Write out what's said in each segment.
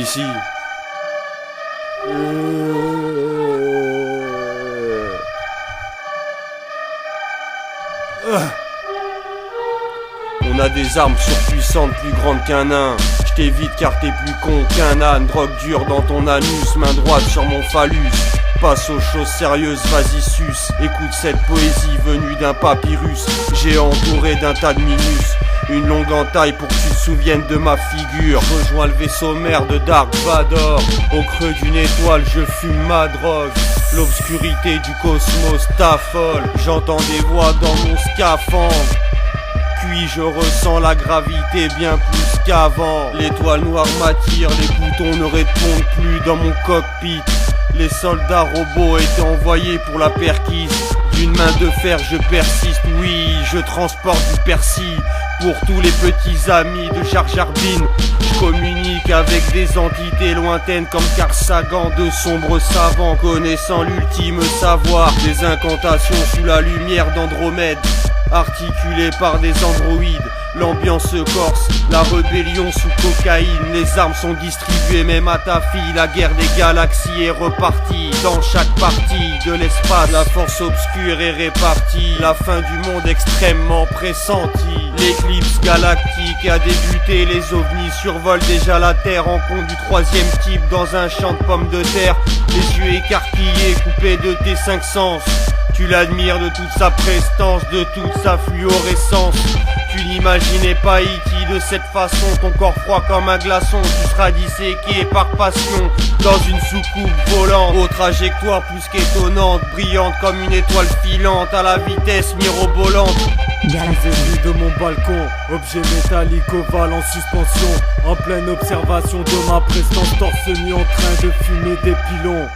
Si. On a des armes surpuissantes, plus grandes qu'un nain. Je t'évite car t'es plus con qu'un âne. Drogue dure dans ton anus, main droite sur mon phallus. Passe aux choses sérieuses, vas-y suce. Écoute cette poésie venue d'un papyrus. J'ai entouré d'un tas de minus une longue entaille pour que tu te souviennes de ma figure. Rejoins le vaisseau mère de Dark Vador. Au creux d'une étoile je fume ma drogue. L'obscurité du cosmos t'affole. J'entends des voix dans mon scaphandre. Puis je ressens la gravité bien plus qu'avant. L'étoile noire m'attire, les boutons ne répondent plus dans mon cockpit. Les soldats robots étaient envoyés pour la perquise. D'une main de fer je persiste, oui, je transporte du persil. Pour tous les petits amis de Jar Jar Binks, je communique avec des entités lointaines comme Carl Sagan, de sombres savants connaissant l'ultime savoir. Des incantations sous la lumière d'Andromède, articulées par des androïdes. L'ambiance corse, la rébellion sous cocaïne. Les armes sont distribuées même à ta fille. La guerre des galaxies est repartie. Dans chaque partie de l'espace, la force obscure est répartie. La fin du monde extrêmement pressentie. L'éclipse galactique a débuté. Les ovnis survolent déjà la Terre en compte du troisième type dans un champ de pommes de terre. Les yeux écarquillés, coupés de tes cinq sens. Tu l'admires de toute sa prestance, de toute sa fluorescence. Tu n'imaginais pas E.T. de cette façon. Ton corps froid comme un glaçon. Tu seras disséqué par passion dans une soucoupe volante, aux trajectoires plus qu'étonnantes, brillante comme une étoile filante à la vitesse mirobolante. Je les ai vus de mon balcon, objet métallique ovale en suspension, en pleine observation de ma prestance, torse nu en train de fumer des pilons.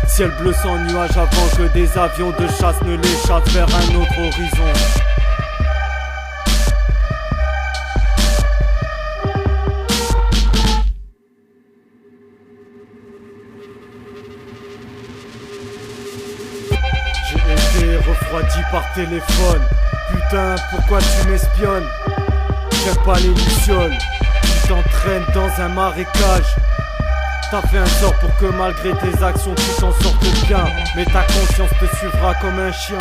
Ciel bleu sans nuages avant que des avions de chasse ne les chassent vers un autre horizon. J'ai été refroidi par téléphone. Putain, pourquoi tu m'espionnes? J'aime pas les lucioles. Tu t'entraînes dans un marécage. T'as fait un sort pour que malgré tes actions tu t'en sortes bien. Mais ta conscience te suivra comme un chien.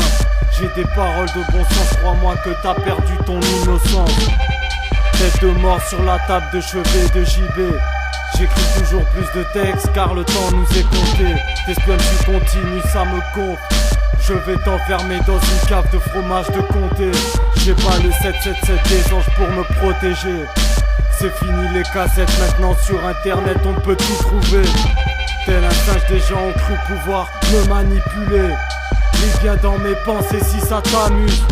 J'ai des paroles de bon sens, crois-moi que t'as perdu ton innocence. Tête de mort sur la table de chevet de JB. J'écris toujours plus de textes car le temps nous est compté. T'espionnes, tu continues, ça me gonfle. Je vais t'enfermer dans une cave de fromage de comté. J'ai pas le 777 des anges pour me protéger. C'est fini les cassettes, maintenant sur internet on peut tout trouver. Tel un singe, des gens ont cru pouvoir me manipuler. Mais viens dans mes pensées si ça t'amuse.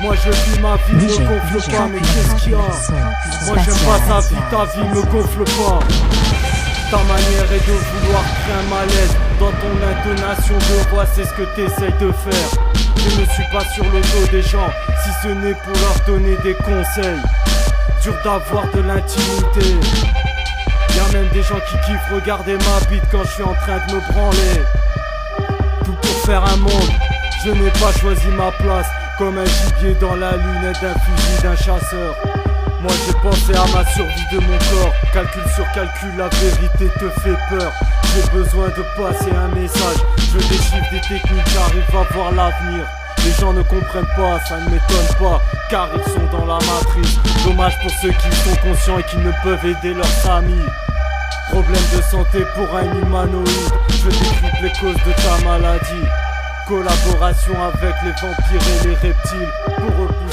Moi je vis ma vie, me gonfle pas, mais qu'est-ce qu'il y a? Moi j'aime pas ta vie, ta vie me gonfle pas. Ta manière est de vouloir créer un malaise. Dans ton intonation de voix, c'est ce que t'essayes de faire. Je ne suis pas sur le dos des gens, si ce n'est pour leur donner des conseils. Dur d'avoir de l'intimité. Y'a même des gens qui kiffent regarder ma bite quand je suis en train de me branler. Tout pour faire un monde, je n'ai pas choisi ma place. Comme un gibier dans la lunette d'un fusil d'un chasseur. Moi j'ai pensé à ma survie de mon corps. Calcul sur calcul, la vérité te fait peur. J'ai besoin de passer un message. Je déchiffre des techniques, j'arrive à voir l'avenir. Les gens ne comprennent pas, ça ne m'étonne pas, car ils sont dans la matrice. Dommage pour ceux qui sont conscients et qui ne peuvent aider leurs amis. Problème de santé pour un humanoïde. Je décrypte les causes de ta maladie. Collaboration avec les vampires et les reptiles pour repousser